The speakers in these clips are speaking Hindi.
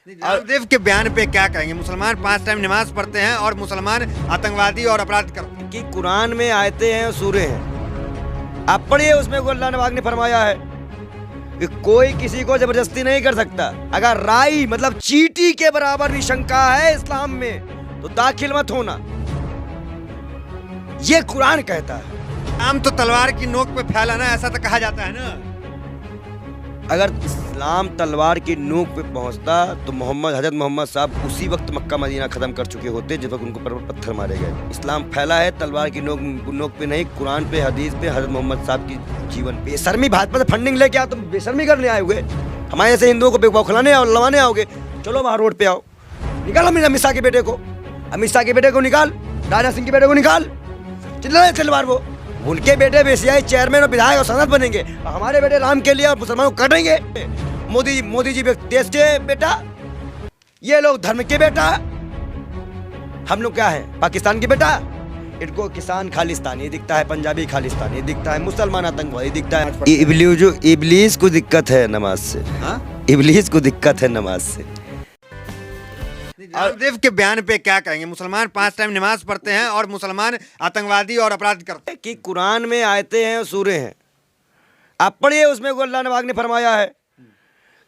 रामदेव के बयान पे क्या कहेंगे? मुसलमान 5 टाइम नमाज पढ़ते हैं और मुसलमान आतंकवादी और अपराध करते हैं। कि कुरान में आयतें हैं और सूरे हैं, आप पढ़िए, उसमें अल्लाह पाक ने फरमाया है कि कोई किसी को जबरदस्ती नहीं कर सकता। अगर राई मतलब चींटी के बराबर भी शंका है इस्लाम में तो दाखिल मत होना, ये कुरान कहता है। इस्लाम तो तलवार की नोक पे फैला ना, ऐसा तो कहा जाता है ना। अगर इस्लाम तलवार की नोक पे पहुंचता तो हजरत मोहम्मद साहब उसी वक्त मक्का मदीना खत्म कर चुके होते जिस वक्त उनको पर पत्थर मारे गए। इस्लाम फैला है तलवार की नोक पे नहीं, कुरान पे, हदीस पे, हजरत मोहम्मद साहब की जीवन पे। बेशर्मी भाजपा से फंडिंग लेके आओ, तुम बेशर्मी करने आए हुए हमारे ऐसे हिंदुओं को बौखलाने आओ, लवाने आओगे। चलो वहाँ रोड पे आओ, निकालो अमित शाह के बेटे को, अमित शाह के बेटे को निकाल, राजा सिंह के बेटे को निकाल, चिल्ला तलवार। वो उनके बेटे बेसियाई चेयरमैन और विधायक और सांसद बनेंगे, हमारे बेटे राम के लिए और मुसलमानों को काटेंगे। मोदी जी देश के बेटा, ये लोग धर्म के बेटा, हम लोग क्या है पाकिस्तान के बेटा। इनको किसान खालिस्तानी दिखता है, पंजाबी खालिस्तानी दिखता है, मुसलमान आतंकवादी दिखता है। इबलीस को दिक्कत है नमाज से, इबलीस को दिक्कत है नमाज से। रामदेव के बयान पे क्या कहेंगे? मुसलमान 5 टाइम नमाज पढ़ते हैं और मुसलमान आतंकवादी और अपराध करते हैं। कि कुरान में आयतें हैं और सूरे हैं, आप पढ़िए, उसमें अल्लाह पाक ने फरमाया है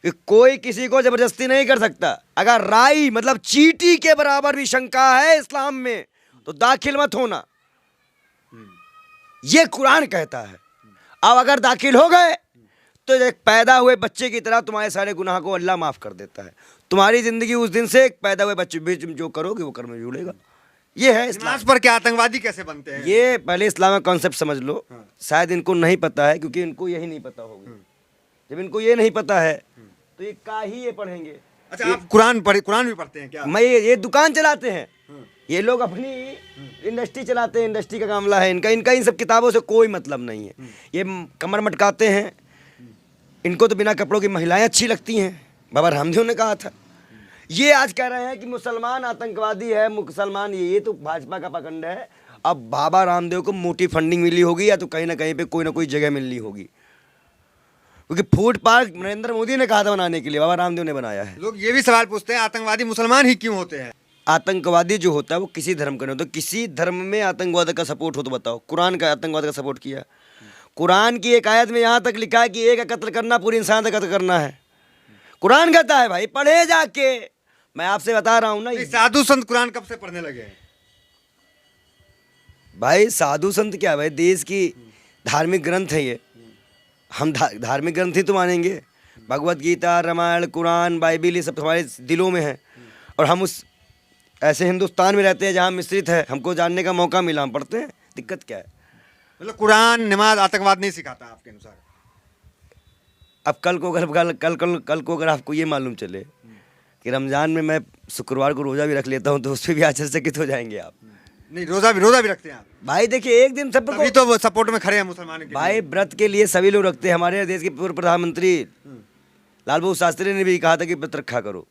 कि कोई किसी को जबरदस्ती नहीं कर सकता। अगर राई मतलब चींटी के बराबर भी शंका है इस्लाम में तो दाखिल मत होना, ये कुरान कहता है। अब अगर दाखिल हो गए तो एक पैदा हुए बच्चे की तरह तुम्हारे सारे गुनाह को अल्लाह माफ कर देता है। तुम्हारी जिंदगी उस दिन से एक पैदा हुए बच्चे भी जो करोगे वो कर्म में जुड़ेगा। ये है नमाज पर क्या आतंकवादी कैसे बनते हैं? ये पहले इस्लाम का कॉन्सेप्ट समझ लो। शायद इनको नहीं पता है, क्योंकि इनको यही नहीं पता होगा। जब इनको ये नहीं पता है तो ये का ही ये पढ़ेंगे। अच्छा, आप कुरान भी पढ़ते हैं क्या? मैं ये दुकान चलाते हैं, ये लोग अपनी इंडस्ट्री चलाते हैं, इंडस्ट्री का मामला है इनका इन सब किताबों से कोई मतलब नहीं है। ये कमर मटकाते हैं, इनको तो बिना कपड़ों की महिलाएं अच्छी लगती हैं, बाबा रामदेव ने कहा था। ये आज कह रहे हैं कि मुसलमान आतंकवादी है, मुसलमान ये तो भाजपा का पकड़ है। अब बाबा रामदेव को मोटी फंडिंग मिली होगी या तो कहीं ना कहीं पे कोई ना कोई जगह मिलनी होगी, क्योंकि फूड पार्क नरेंद्र मोदी ने कहा था बनाने के लिए, बाबा रामदेव ने बनाया है। लोग ये भी सवाल पूछते हैं आतंकवादी मुसलमान ही क्यों होते हैं? आतंकवादी जो होता है वो किसी धर्म का नहीं होता। किसी धर्म में आतंकवाद का सपोर्ट हो तो बताओ, कुरान का आतंकवाद का सपोर्ट किया? कुरान की एक आयत में यहाँ तक लिखा है कि एक का कत्ल करना पूरी इंसान का कत्ल करना है। कुरान कहता है, भाई पढ़े जाके, मैं आपसे बता रहा हूँ ना। साधु संत कुरान कब से पढ़ने लगे हैं? भाई साधु संत क्या भाई, देश की धार्मिक ग्रंथ है ये, हम धार्मिक ग्रंथ ही तो मानेंगे। भगवत गीता, रामायण, कुरान, बाइबिल, ये सब हमारे दिलों में है। और हम उस ऐसे हिंदुस्तान में रहते हैं जहाँ मिश्रित है, हमको जानने का मौका मिला, हम पढ़ते हैं। दिक्कत क्या है? मतलब कुरान नमाज आतंकवाद नहीं सिखाता आपके अनुसार? अब कल को अगर आपको ये मालूम चले कि रमज़ान में मैं शुक्रवार को रोज़ा भी रख लेता हूँ तो उस पर भी आश्चर्यचकित हो जाएंगे आप। नहीं, रोज़ा भी रखते हैं आप? भाई देखिए, एक दिन सब अभी तो सपोर्ट में खड़े हैं मुसलमान के। भाई व्रत के लिए सभी लोग रखते हैं। हमारे देश के पूर्व प्रधानमंत्री लाल बहादुर शास्त्री ने भी कहा था कि व्रत रखा करो,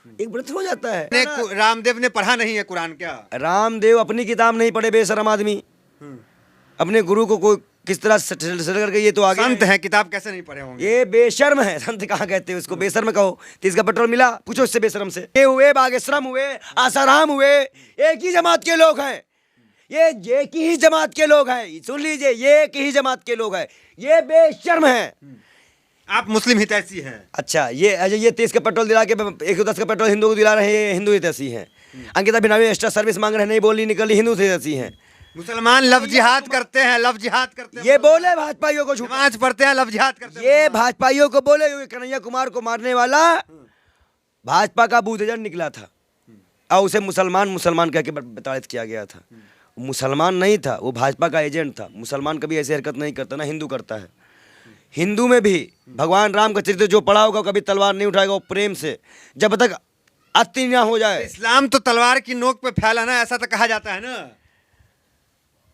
एक व्रत हो जाता है। रामदेव ने पढ़ा नहीं है कुरान क्या? रामदेव अपनी किताब नहीं पढ़े, बेशरम आदमी। अपने गुरु को कोई किस तरह सेटल करके, ये तो आगे संत है, किताब कैसे नहीं पढ़े होंगे? ये बेशर्म है। संत कहाँ कहते हैं उसको? बेशर्म कहो। 30 का पेट्रोल मिला, पूछो इससे बेशर्म से। ये हुए बागेश्वरम हुए, आसाराम हुए, एक ही जमात के लोग हैं। ये एक ही जमात के लोग हैं, सुन लीजिए, ये एक ही जमात के लोग हैं। ये बेशर्म है। आप मुस्लिम हितैषी हैं? अच्छा, ये 30 का पेट्रोल दिला के 110 का पेट्रोल हिंदू को दिला रहे हैं, ये हिंदू हितैषी हैं। अंकिता बिना एक्स्ट्रा सर्विस मांग रहे हैं, नहीं बोली निकली, हिंदू हितैषी हैं। मुसलमान लव जिहाद करते हैं, लव जिहाद करते हैं। ये बोले भाजपाइयों को, नमाज पढ़ते हैं, लव जिहाद करते हैं। ये भाजपाइयों को बोले, कन्हैया कुमार को मारने वाला भाजपा का बूथ एजेंट निकला था और उसे मुसलमान कह के प्रताड़ित किया गया था। मुसलमान नहीं था, वो भाजपा का एजेंट था। मुसलमान कभी ऐसी हरकत नहीं करता, ना हिंदू करता है। हिंदू में भी भगवान राम का चरित्र जो पढ़ा होगा कभी तलवार नहीं उठाएगा, वो प्रेम से, जब तक अति ना हो जाए। इस्लाम तो तलवार की नोक पे फैला ना, ऐसा तो कहा जाता है ना।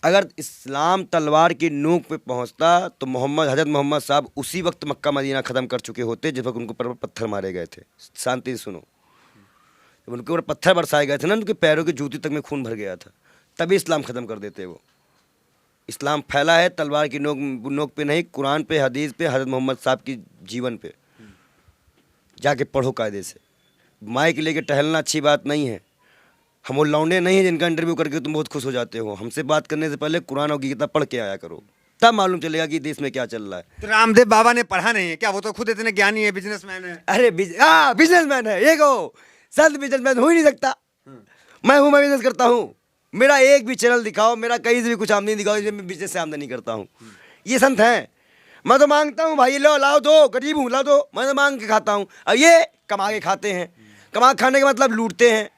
अगर इस्लाम तलवार की नोक पे पहुंचता तो हजरत मोहम्मद साहब उसी वक्त मक्का मदीना ख़त्म कर चुके होते जिस वक्त उनको पर पत्थर मारे गए थे। शांति से सुनो, जब उनके ऊपर पत्थर बरसाए गए थे ना, उनके पैरों की जूती तक में खून भर गया था, तभी इस्लाम ख़त्म कर देते वो। इस्लाम फैला है तलवार की नोक पे नहीं, कुरान पे, हदीस पे, हजरत मोहम्मद साहब की जीवन पे। जाके पढ़ो कायदे से, माइक लेके टहलना अच्छी बात नहीं है। हम वो लौंडे नहीं हैं जिनका इंटरव्यू करके तुम बहुत खुश हो जाते हो। हमसे बात करने से पहले कुरान और गीता पढ़ के आया करो, तब मालूम चलेगा कि देश में क्या चल रहा है। तो रामदेव बाबा ने पढ़ा नहीं है क्या? वो तो खुद इतने ज्ञानी है, बिजनेसमैन है। अरे बिजनेसमैन है ये को, संत बिजनेसमैन हो ही नहीं सकता। मैं बिजनेस करता हूँ। मेरा एक भी चैनल दिखाओ, मेरा कहीं से भी कुछ आमदनी दिखाओ, इसमें मैं बिजनेस से आमदनी करता हूँ। ये संत हैं। मैं तो मांगता हूँ भाई लो लाओ दो, गरीब हूँ ला दो, मैं तो मांग के खाता हूँ। अब ये कमा के खाते हैं, कमा खाने का मतलब लूटते हैं।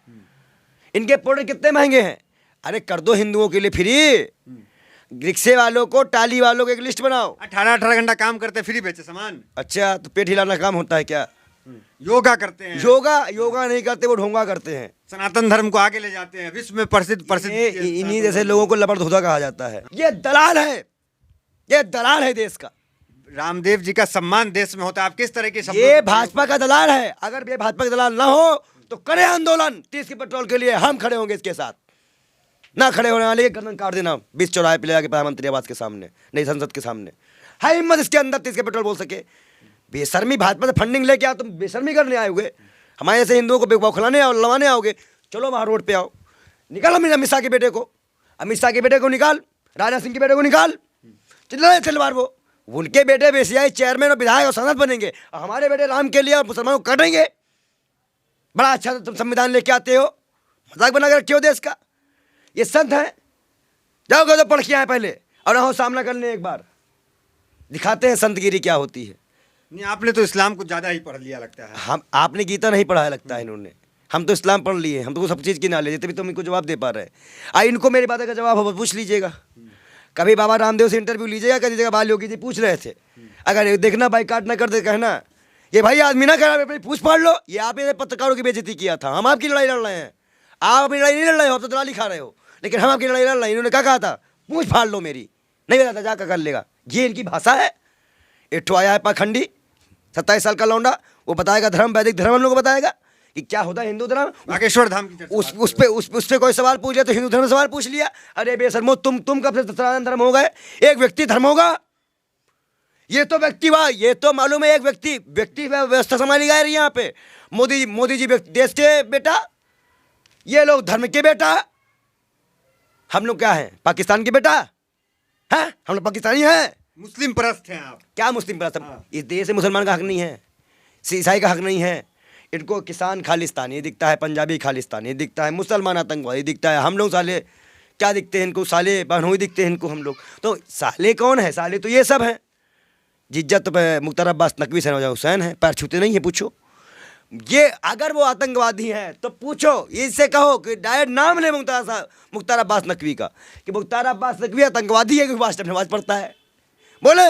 इनके प्रोडक्ट कितने महंगे हैं। अरे कर दो हिंदुओं के लिए फ्री, रिक्शे वालों को, टाली वालों को एक लिस्ट बनाओ। 18 घंटा काम करते फ्री बेचे सामान। अच्छा तो पेट हिलाना काम होता है क्या? योगा करते हैं। योगा नहीं करते, वो ढोंगा करते हैं। सनातन धर्म को आगे ले जाते हैं, विश्व में प्रसिद्ध इन्हीं जैसे लोगों को लबड़धोदा कहा जाता है। ये दलाल है, ये दलाल है देश का। रामदेव जी का सम्मान देश में होता है। आप किस तरह के शब्दों ये भाजपा का दलाल है। अगर ये भाजपा का दलाल ना हो तो करे आंदोलन 30 की पेट्रोल के लिए, हम खड़े होंगे इसके साथ। ना खड़े होने वाले गर्दन काट देना बीच चौराहे पे ले जाके प्रधानमंत्री आवास के सामने, नहीं संसद के सामने। है हिम्मत इसके अंदर 30 के पेट्रोल बोल सके। बेशर्मी भाजपा से फंडिंग लेके आओ, तुम बेशर्मी करने आए हुए हमारे ऐसे हिंदुओं को बौखलाने और लवाने आओगे। चलो वहाँ रोड पे आओ, निकालो अमित शाह के बेटे को, अमित शाह के बेटे को निकाल, राजनाथ सिंह के बेटे को निकाल, तलवार वो उनके बेटे बेसियाई चेयरमैन और विधायक और सांसद बनेंगे, और हमारे बेटे राम के लिए और मुसलमानों को काटेंगे। बड़ा अच्छा तुम संविधान लेके आते हो, मजाक बना के रखे हो देश का। ये संत हैं, जाओगे तो पढ़ के आए पहले और आओ सामना करने, एक बार दिखाते हैं संतगिरी क्या होती है। नहीं, आपने तो इस्लाम को ज़्यादा ही पढ़ लिया लगता है। हम आपने गीता नहीं पढ़ा है लगता है इन्होंने। हम तो इस्लाम पढ़ लिए, हम तो सब चीज़ की नॉलेज है, तभी तो हम इनको जवाब दे पा रहे हैं। इनको मेरी बात का जवाब हो पूछ लीजिएगा, कभी बाबा रामदेव से इंटरव्यू लीजिएगा, कभी जगह बाल योगी जी पूछ रहे थे। अगर देखना भाई काट ना कर दे, कहना ये भाई आदमी ना करा, अपनी पूछ फाड़ लो। ये आपने पत्रकारों की बेइज्जती किया था, हम आपकी लड़ाई लड़ रहे हैं। आप अपनी लड़ाई नहीं लड़ रहे हो, आप तो दलाली खा रहे हो, लेकिन हम आपकी लड़ाई लड़ रहे हैं। इन्होंने क्या कहा था, पूछ फाड़ लो मेरी, नहीं बताता जाकर कर लेगा। ये इनकी भाषा है। एक ठो आया है पाखंडी 27 साल का लौंडा, वो बताएगा धर्म, वैदिक धर्म हम लोग को बताएगा कि क्या होता है हिंदू धर्म। बागेश्वर धाम की चर्चा उस पे कोई सवाल पूछ लिया तो हिंदू धर्म सवाल पूछ लिया। अरे बेशर्मो, तुम कब से सनातन धर्म हो गए? एक व्यक्ति धर्म होगा? ये तो व्यक्तिवाद, ये तो मालूम है एक व्यक्ति व्यवस्था संभाली जा रही है यहाँ पे। मोदी जी देश के बेटा, ये लोग धर्म के बेटा। हम लोग क्या हैं, पाकिस्तान के बेटा हैं? हम लोग पाकिस्तानी हैं, मुस्लिम परस्त हैं आप। क्या मुस्लिम परस्त? इस देश से मुसलमान का हक नहीं है, ईसाई का हक नहीं है। इनको किसान खालिस्तानी दिखता है, पंजाबी खालिस्तानी दिखता है, मुसलमान आतंकवादी दिखता है। हम लोग साले क्या दिखते हैं इनको? साले बहनोई दिखते हैं इनको हम लोग। तो साले कौन है? साले तो ये सब हैं। जिज्जत मुख्तार अब्बास नकवी से नवाज हुसैन है, पैर छूते नहीं है, पूछो। ये अगर वो आतंकवादी हैं तो पूछो, इससे कहो कि डायरेक्ट नाम ले मुख्तार अब्बास नकवी का कि मुख्तार अब्बास नकवी आतंकवादी है कि वास्तव में नमाज पढ़ता है। बोले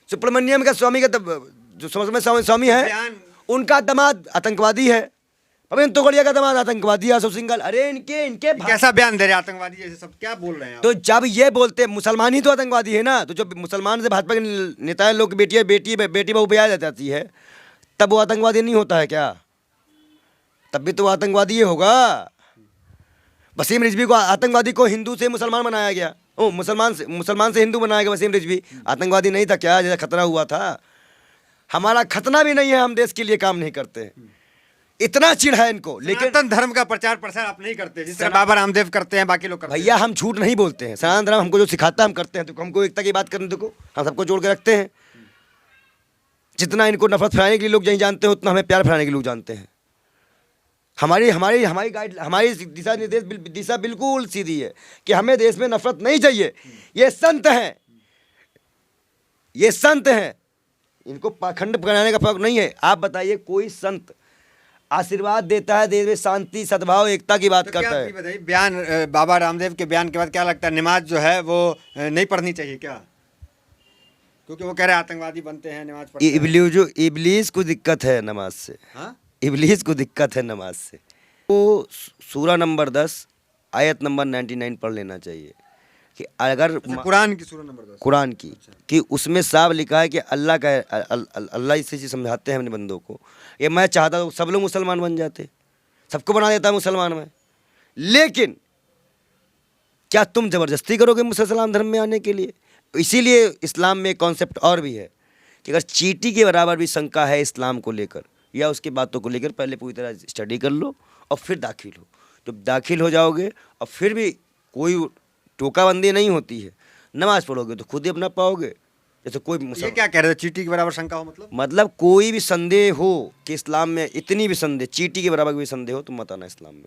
सुब्रमण्यम का स्वामी का जो स्वामी है, उनका दामाद आतंकवादी है। पवन तोगड़िया का दामाद आतंकवादी है, अशोक सिंघल। अरे इनके कैसा बयान दे रहे आतंकवादी जैसे सब क्या बोल रहे हैं आप? तो जब ये बोलते मुसलमान ही तो आतंकवादी है ना, तो जब मुसलमान से भाजपा के नेता लोग बेटी बहू ब्याह जाती है, तब वो आतंकवादी नहीं होता है क्या? तब भी तो आतंकवादी होगा। वसीम रिजवी को आतंकवादी को हिंदू से मुसलमान बनाया गया, ओ मुसलमान से हिंदू बनाया गया। वसीम रिजवी आतंकवादी नहीं था क्या जैसा खतरा हुआ था? हमारा खतना भी नहीं है, हम देश के लिए काम नहीं करते। इतना चिढ़ है इनको। लेकिन सनातन धर्म का प्रचार प्रसार आप नहीं करते जिस तरह बाबा रामदेव करते हैं, बाकी लोग करते हैं। भैया हम झूठ नहीं बोलते हैं, सनातन धर्म हमको जो सिखाता है हम करते हैं। तो हमको एकता की बात करने दो, हम सबको जोड़ के रखते हैं। जितना इनको नफरत फैलाने के लिए लोग नहीं जानते हैं, उतना हमें प्यार फैलाने के लिए लोग जानते हैं। हमारी दिशा निर्देश दिशा बिल्कुल सीधी है कि हमें देश में नफरत नहीं चाहिए। ये संत हैं, इनको पाखंड बनाने का फर्क नहीं है। आप बताइए, कोई संत आशीर्वाद देता है देश में शांति, सद्भाव, एकता की बात करता है? बताइए, बयान बाबा रामदेव के बयान के बाद क्या लगता है, नमाज जो है वो नहीं पढ़नी चाहिए क्या? क्योंकि वो कह रहे हैं आतंकवादी बनते हैं नमाज पढ़ते हैं। इबलीस को दिक्कत है नमाज से। हाँ? इबलीस को दिक्कत है नमाज से। वो सूरा नंबर 10 आयत नंबर 99 पढ़ लेना चाहिए कि अगर कुरान की सूरा नंबर 10 कुरान की कि उसमें साफ लिखा है कि अल्लाह इसे चीज़ समझाते हैं अपने बंदों को। ये मैं चाहता हूँ सब लोग मुसलमान बन जाते, सबको बना देता मुसलमान में, लेकिन क्या तुम ज़बरदस्ती करोगे मुसलमान धर्म में आने के लिए? इसीलिए इस्लाम में एक कॉन्सेप्ट और भी है कि अगर चींटी के बराबर भी शंका है इस्लाम को लेकर या उसकी बातों को लेकर पहले पूरी तरह स्टडी कर लो और फिर दाखिल हो। जब दाखिल हो जाओगे और फिर भी कोई टोकाबंदी नहीं होती है, नमाज पढ़ोगे तो खुद ही अपना पाओगे। जैसे कोई ये क्या कह रहे थे, चींटी के बराबर शंका हो मतलब कोई भी संदेह हो कि इस्लाम में इतनी भी संदेह, चींटी के बराबर भी संदेह हो, तुम मत आना इस्लाम में।